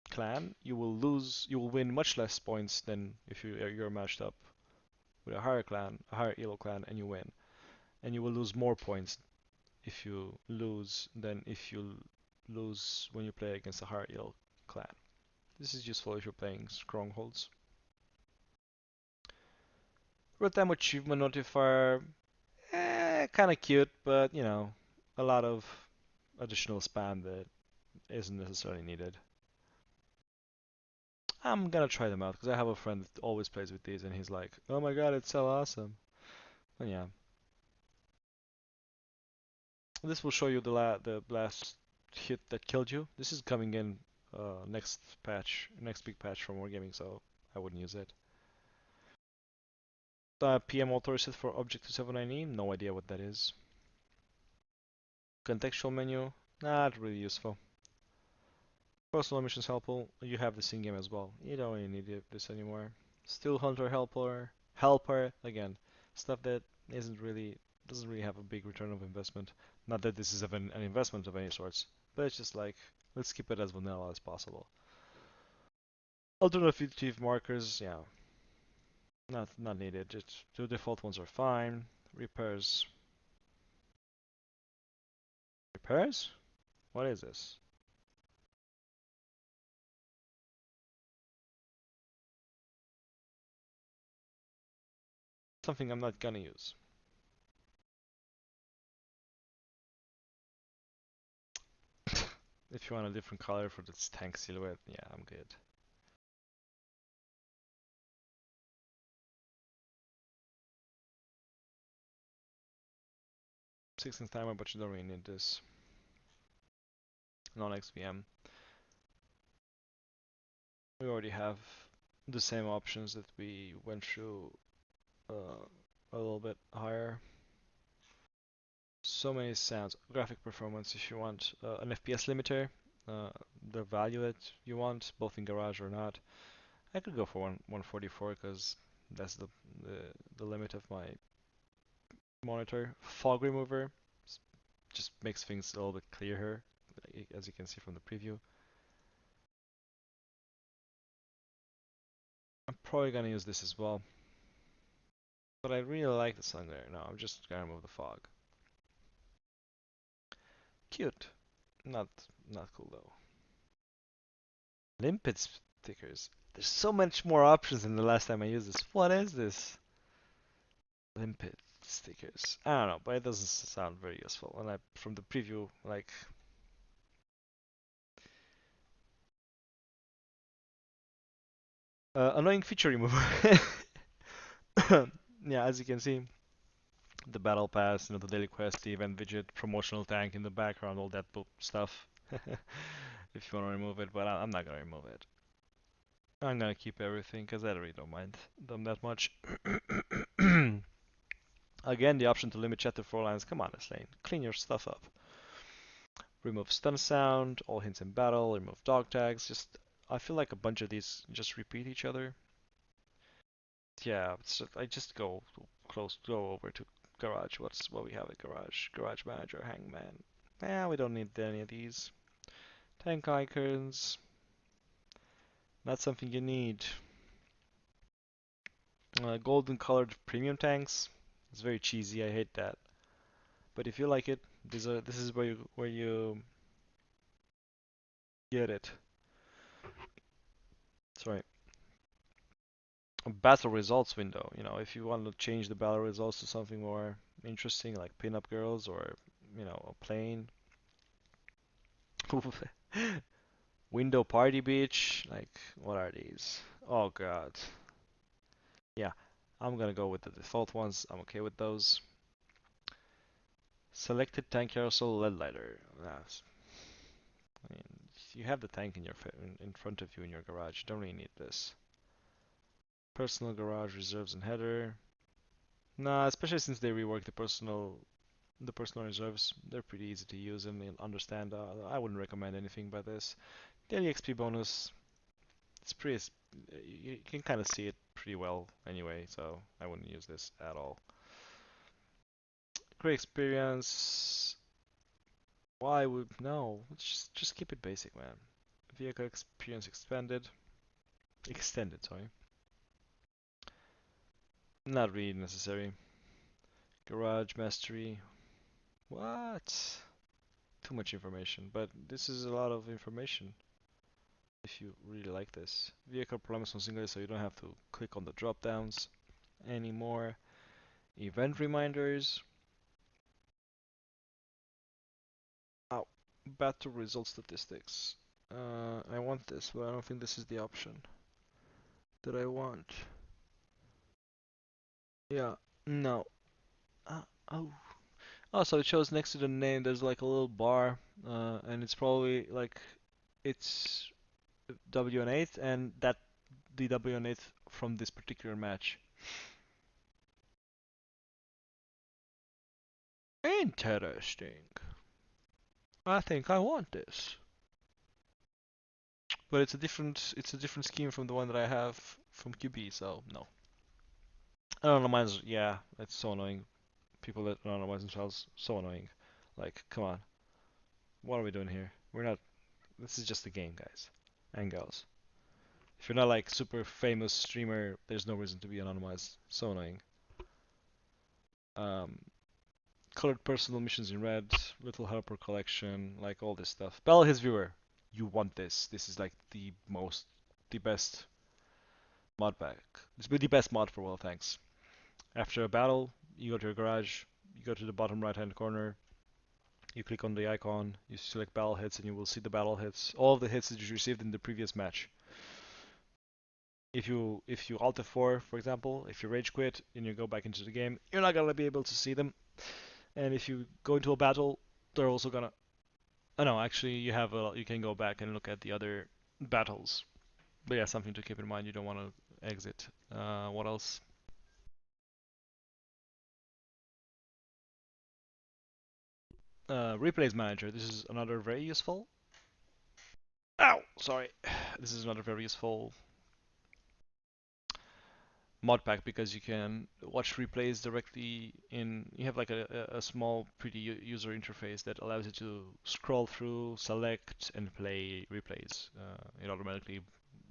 Speaker 2: clan, you will win much less points than if you're matched up with a higher elo clan, and you win. And you will lose more points if you lose than if you lose when you play against a higher elo clan. This is useful if you're playing strongholds. Real-time achievement notifier, kind of cute, but a lot of additional spam that isn't necessarily needed. I'm gonna try them out because I have a friend that always plays with these, and he's like, "Oh my god, it's so awesome!" And yeah, this will show you the last hit that killed you. This is coming in next next big patch from Wargaming, so I wouldn't use it. PMOD reset for Object 279E, no idea what that is. Contextual menu, not really useful. Personal missions helpful, you have this in game as well. You don't really need this anymore. Steel Hunter helper, again, stuff that doesn't really have a big return of investment. Not that this is an investment of any sorts, but it's just like, let's keep it as vanilla as possible. Alternative markers, yeah, not needed. Just the default ones are fine. Repairs. Repairs? What is this? Something I'm not gonna use. If you want a different color for this tank silhouette, yeah, I'm good. 16th timer, but you don't really need this. Non-XVM. We already have the same options that we went through a little bit higher. So many sounds. Graphic performance if you want an FPS limiter, uh, the value that you want, both in garage or not. I could go for 144 because that's the the limit of my monitor. Fog remover just makes things a little bit clearer, as you can see from the preview. I'm probably gonna use this as well, but I really like the sun there. No, I'm just gonna remove the fog. Cute. Not not cool though. Limpid stickers. There's so much more options than the last time I used this. What is this? Limpid stickers. I don't know, but it doesn't sound very useful. And I, from the preview, like, annoying feature remover. Yeah, as you can see, the battle pass, the daily quest, the event widget, promotional tank in the background, all that stuff. If you want to remove it, but I'm not gonna remove it. I'm gonna keep everything because I really don't mind them that much. Again, the option to limit chat to 4 lines. Come on, Aslain, clean your stuff up. Remove stun sound, all hints in battle, remove dog tags. Just, I feel like a bunch of these just repeat each other. Yeah, I just go over to garage. What we have at garage? Garage manager, hangman. Yeah, we don't need any of these. Tank icons, not something you need. Golden colored premium tanks. It's very cheesy. I hate that. But if you like it, this is where you get it. Sorry. A battle results window. If you want to change the battle results to something more interesting, like pinup girls or a plane. Window party beach. Like, what are these? Oh god. Yeah, I'm gonna go with the default ones. I'm okay with those. Selected tank carousel lead lighter. I mean, you have the tank in front of you in your garage. You don't really need this. Personal garage reserves and header. Nah, especially since they reworked the personal reserves. They're pretty easy to use and understand. I wouldn't recommend anything by this. Daily XP bonus. It's pretty. You can kind of see it pretty well anyway, so I wouldn't use this at all. Great experience. Why would no? Just keep it basic, man. Vehicle experience extended. Sorry. Not really necessary. Garage mastery. What? Too much information, but this is a lot of information if you really like this. Vehicle problems on single, so you don't have to click on the drop downs anymore. Event reminders. Oh, battle result statistics. I want this, but I don't think this is the option that I want. Yeah, no. Oh. Oh, so it shows next to the name there's like a little bar, and it's probably like it's WN8 and that the WN8 from this particular match. Interesting. I think I want this. But it's a different scheme from the one that I have from QB, so no. Anonymize, yeah, it's so annoying. People that anonymize themselves, so annoying. Like, come on. What are we doing here? We're not, this is just a game, guys. And girls. If you're not like super famous streamer, there's no reason to be anonymized. So annoying. Um, Colored personal missions in red, little helper collection, like all this stuff. Bell his viewer. You want this. This is like the best mod pack. This will be the best mod for Well Thanks. After a battle, you go to your garage, you go to the bottom right hand corner, you click on the icon, you select battle hits, and you will see the battle hits, all of the hits that you received in the previous match. If you Alt F4, for example, if you rage quit and you go back into the game, you're not gonna be able to see them. And if you go into a battle, they're also gonna. Oh no, actually, you can go back and look at the other battles. But yeah, something to keep in mind. You don't want to exit. What else?
Speaker 1: Replays Manager. This is another very useful. Ow! Sorry. This is another very useful mod pack because you can watch replays directly in. You have like a small, pretty user interface that allows you to scroll through, select, and play replays. It automatically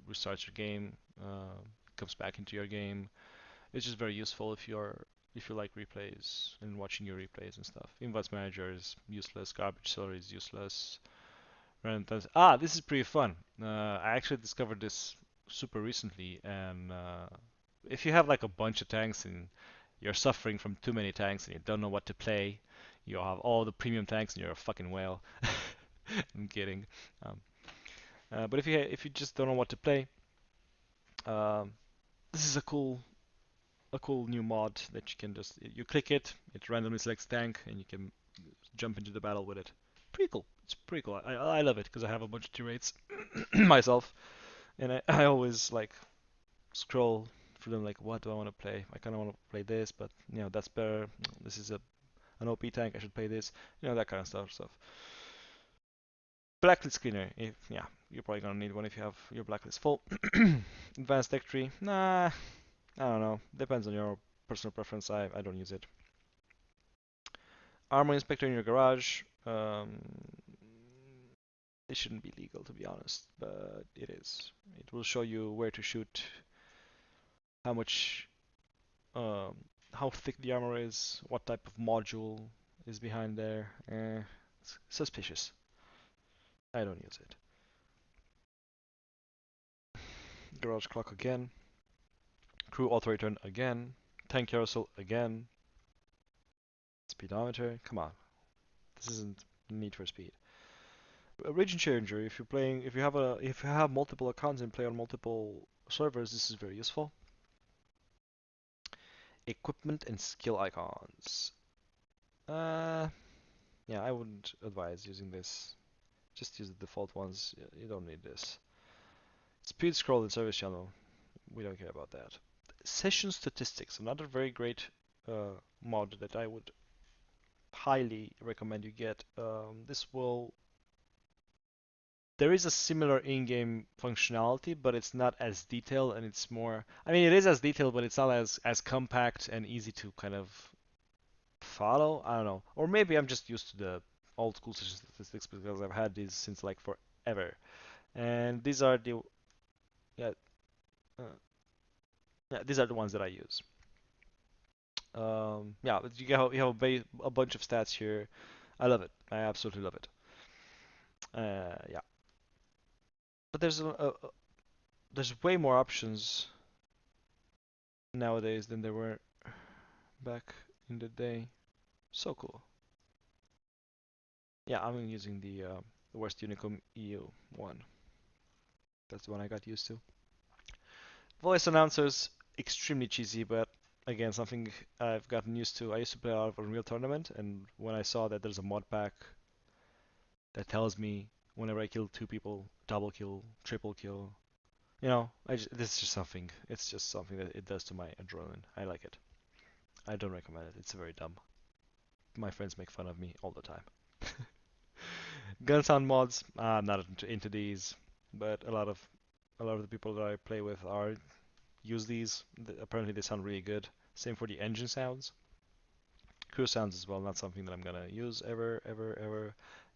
Speaker 1: restarts your game, comes back into your game. It's just very useful if you like replays and watching your replays and stuff. Invites Manager is useless. Garbage Seller is useless. This is pretty fun. I actually discovered this super recently, and if you have like a bunch of tanks and you're suffering from too many tanks and you don't know what to play, you have all the premium tanks and you're a fucking whale. I'm kidding. Um, but if you just don't know what to play, um, this is a cool new mod that you can just you click it, it randomly selects tank, and you can jump into the battle with it. Pretty cool. It's pretty cool. I love it because I have a bunch of tier rates myself, and I always like scroll through them like, what do I want to play? I kind of want to play this, but that's better. This is an OP tank. I should play this. That kind of stuff. Blacklist screener. You're probably gonna need one if you have your blacklist full. Advanced tech tree. Nah, I don't know. Depends on your personal preference. I don't use it. Armor inspector in your garage. It shouldn't be legal to be honest, but it is. It will show you where to shoot, how much, um, how thick the armor is, what type of module is behind there. It's suspicious. I don't use it. Garage clock again. Crew auto return again. Tank carousel again. Speedometer. Come on, this isn't Need for Speed. A region changer. If you have multiple accounts and play on multiple servers, this is very useful. Equipment and skill icons. Yeah, I wouldn't advise using this. Just use the default ones. You don't need this. Speed scroll and service channel. We don't care about that. Session statistics. Another very great mod that I would highly recommend you get. This will. There is a similar in-game functionality, but it's not as detailed, and it's more. I mean, it is as detailed, but it's not as compact and easy to kind of follow. I don't know, or maybe I'm just used to the old school statistics because I've had these since like forever. And these are the yeah, uh, yeah these are the ones that I use. Yeah, but you have a bunch of stats here. I love it. I absolutely love it. Yeah, but there's way more options nowadays than there were back in the day. So cool. Yeah, I'm using the worst Unicum EU one. That's the one I got used to. Voice announcers, extremely cheesy, but again, something I've gotten used to. I used to play a lot of Unreal Tournament, and when I saw that there's a mod pack that tells me whenever I kill two people, double kill, triple kill, this is just something. It's just something that it does to my adrenaline. I like it. I don't recommend it. It's very dumb. My friends make fun of me all the time. Gun sound mods. I'm not into these, but a lot of the people that I play with are use these. Apparently they sound really good. Same for the engine sounds. Crew sounds as well, not something that I'm gonna use ever.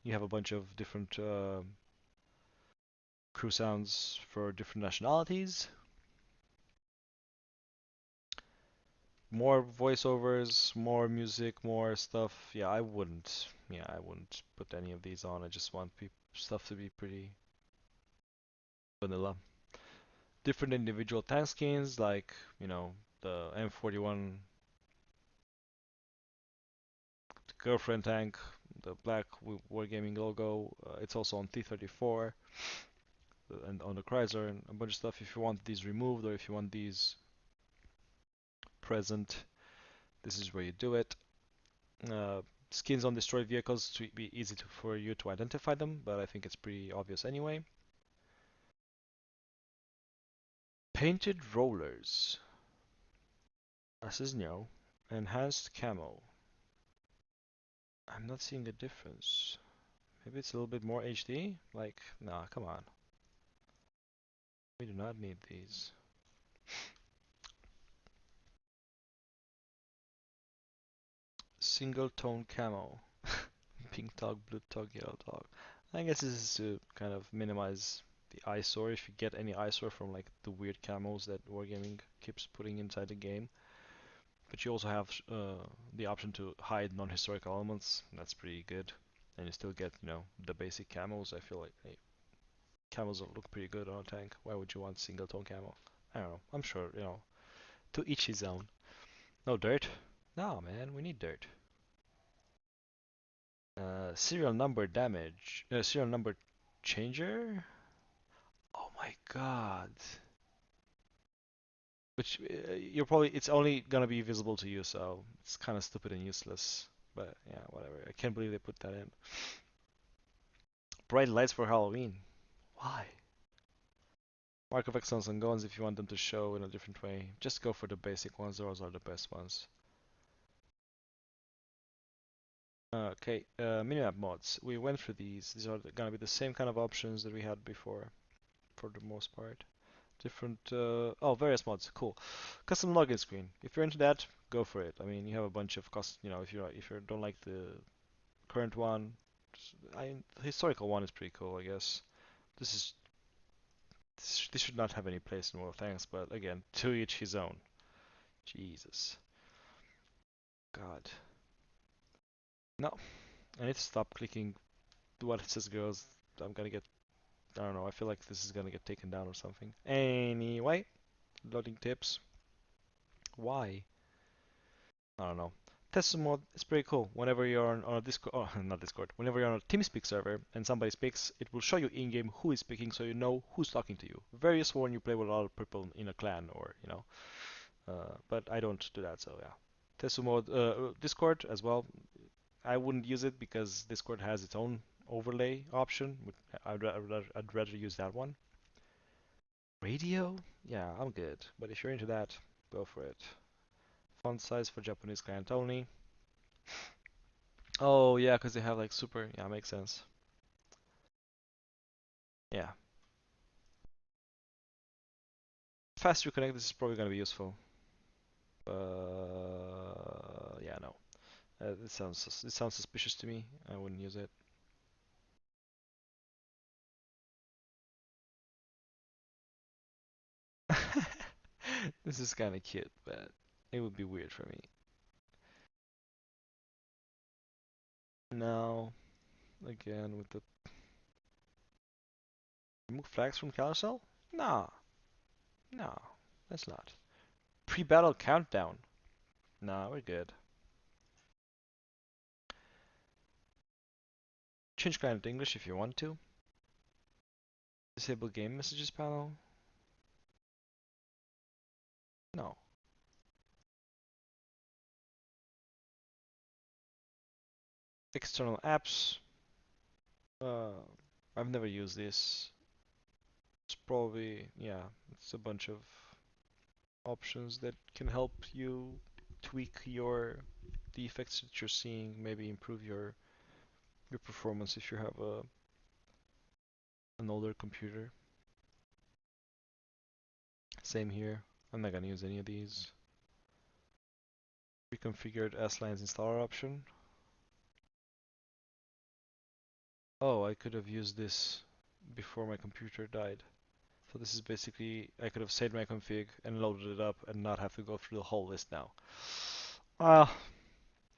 Speaker 1: You have a bunch of different crew sounds for different nationalities. More voiceovers, more music, more stuff. Yeah, I wouldn't. Yeah, I wouldn't put any of these on. I just want stuff to be pretty vanilla. Different individual tank skins, like the M41 girlfriend tank, the black Wargaming logo. It's also on T-34 and on the Chrysler and a bunch of stuff. If you want these removed or if you want these present, this is where you do it. Skins on destroyed vehicles to be easy for you to identify them, but I think it's pretty obvious anyway. Painted rollers. This is new. Enhanced camo.
Speaker 2: I'm not seeing a difference. Maybe it's a little bit more HD? Like, nah, come on. We do not need these. Single tone camo. Pink dog, blue dog, yellow dog. I guess this is to kind of minimize the eyesore if you get any eyesore from like the weird camos that Wargaming keeps putting inside the game. But you also have the option to hide non-historical elements. That's pretty good. And you still get, you know, the basic camos. I feel like hey, camos look pretty good on a tank. Why would you want single tone camo? I don't know. I'm sure, you know, to each his own. No dirt? No, man, we need dirt. Serial number damage. Serial number changer? Oh my god. Which you're probably it's only gonna be visible to you, so it's kind of stupid and useless. But yeah, whatever. I can't believe they put that in. Bright lights for Halloween. Why? Mark of excellence on guns if you want them to show in a different way. Just go for the basic ones. Those are the best ones. Okay, minimap mods. We went through these. These are gonna be the same kind of options that we had before, for the most part. Different, oh, various mods. Cool. Custom login screen. If you're into that, go for it. I mean, you have a bunch of you know, if you don't like the current one, the historical one is pretty cool, I guess. This is this should not have any place in World of Tanks, but again, to each his own. Jesus. God. No, I need to stop clicking what it says goes. I'm gonna get, I don't know, I feel like this is gonna get taken down or something. Anyway, loading tips. Why? I don't know. Test mode is pretty cool. Whenever you're on a Discord, oh, not Discord, whenever you're on a TeamSpeak server and somebody speaks, it will show you in-game who is speaking so you know who's talking to you. Very useful when you play with a lot of people in a clan or, you know, but I don't do that, so yeah. Test mode, Discord as well. I wouldn't use it because Discord has its own overlay option. I'd rather use that one. Radio? Yeah, I'm good. But if you're into that, go for it. Font size for Japanese client only. Oh yeah, because they have like super. Yeah, makes sense. Yeah. Fast reconnect. This is probably gonna be useful. Yeah, no. It sounds suspicious to me. I wouldn't use it. This is kind of cute, but it would be weird for me. No. Again with the remove flags from carousel? No. No. That's not. Pre-battle countdown. Nah, we're good. Change client to English if you want to. Disable game messages panel. No. External apps. Uh, I've never used this. It's probably, yeah, it's a bunch of options that can help you tweak your defects that you're seeing, maybe improve your performance if you have an older computer. Same here. I'm not gonna use any of these. Reconfigured Aslains installer option. Oh, I could have used this before my computer died. So this is basically, I could have saved my config and loaded it up and not have to go through the whole list now. Well,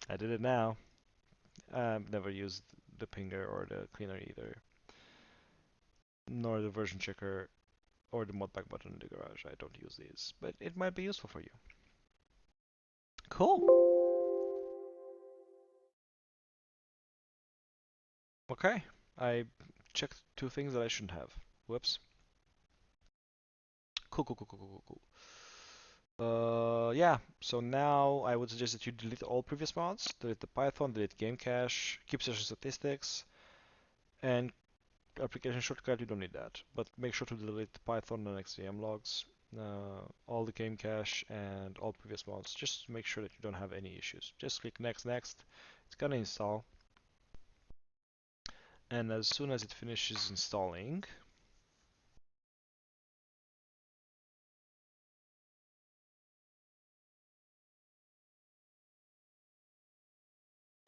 Speaker 2: I did it now. I've never used the pinger or the cleaner either, nor the version checker or the modpack button in the garage. I don't use these, but it might be useful for you. Cool. Okay. I checked two things that I shouldn't have. Whoops. Cool, cool, cool, cool, cool, cool. Yeah, so now I would suggest that you delete all previous mods, delete the Python, delete game cache, keep session statistics, and application shortcut, you don't need that. But make sure to delete Python and XVM logs, all the game cache, and all previous mods, just to make sure that you don't have any issues. Just click next, next. It's gonna install.
Speaker 1: And as soon as it finishes installing,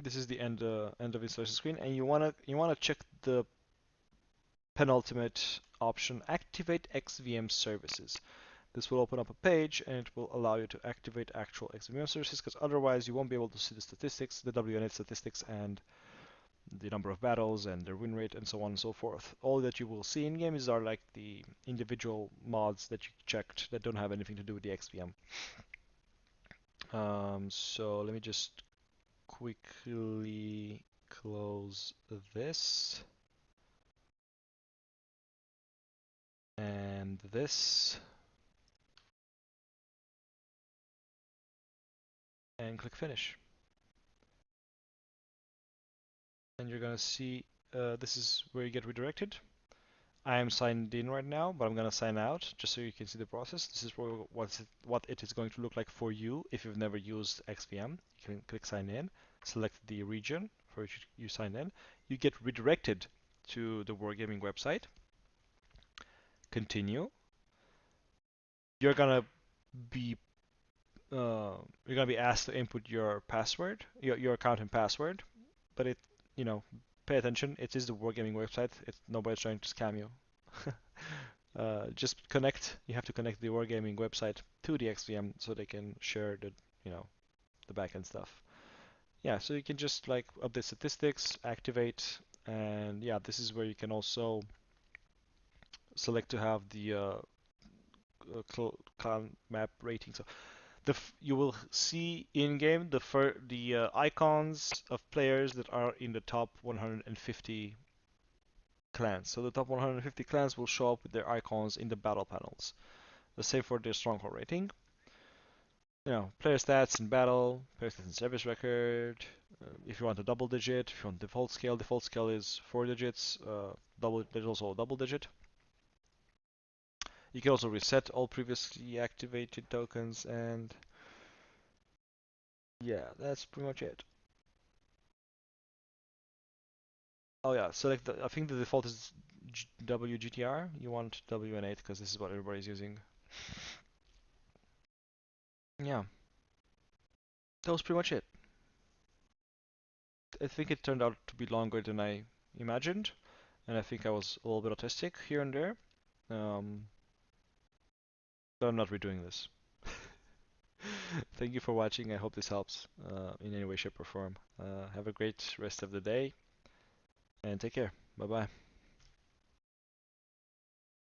Speaker 1: this is the end of installation screen, and you wanna check the penultimate option, activate XVM services. This will open up a page and it will allow you to activate actual XVM services, because otherwise you won't be able to see the statistics, the WNA statistics, and the number of battles and their win rate and so on and so forth. All that you will see in game are like the individual mods that you checked that don't have anything to do with the XVM. So let me just quickly close this and this and click finish. And you're gonna see this is where you get redirected. I am signed in right now, but I'm gonna sign out just so you can see the process. This is what it is going to look like for you if you've never used XVM. You can click sign in, select the region for which you sign in. You get redirected to the Wargaming website. Continue. You're gonna be asked to input your password, your account and password, but you know, pay attention. It is the Wargaming website. Nobody's trying to scam you. Just connect. You have to connect the Wargaming website to the XVM so they can share the backend stuff. Yeah, so you can just like update statistics, activate, and yeah, this is where you can also select to have the clan map rating. So you will see in game the icons of players that are in the top 150 clans. So the top 150 clans will show up with their icons in the battle panels. The same for their stronghold rating. Player stats in battle, player stats in service record. If you want a double digit, if you want default scale is 4 digits. There's also a double digit. You can also reset all previously activated tokens, and yeah, that's pretty much it. Oh yeah, select I think the default is WGTR. You want WN8 because this is what everybody's using. Yeah, that was pretty much it. I think it turned out to be longer than I imagined, and I think I was a little bit autistic here and there. Um, but I'm not redoing this. Thank you for watching. I hope this helps in any way, shape, or form. Have a great rest of the day and take care. Bye bye.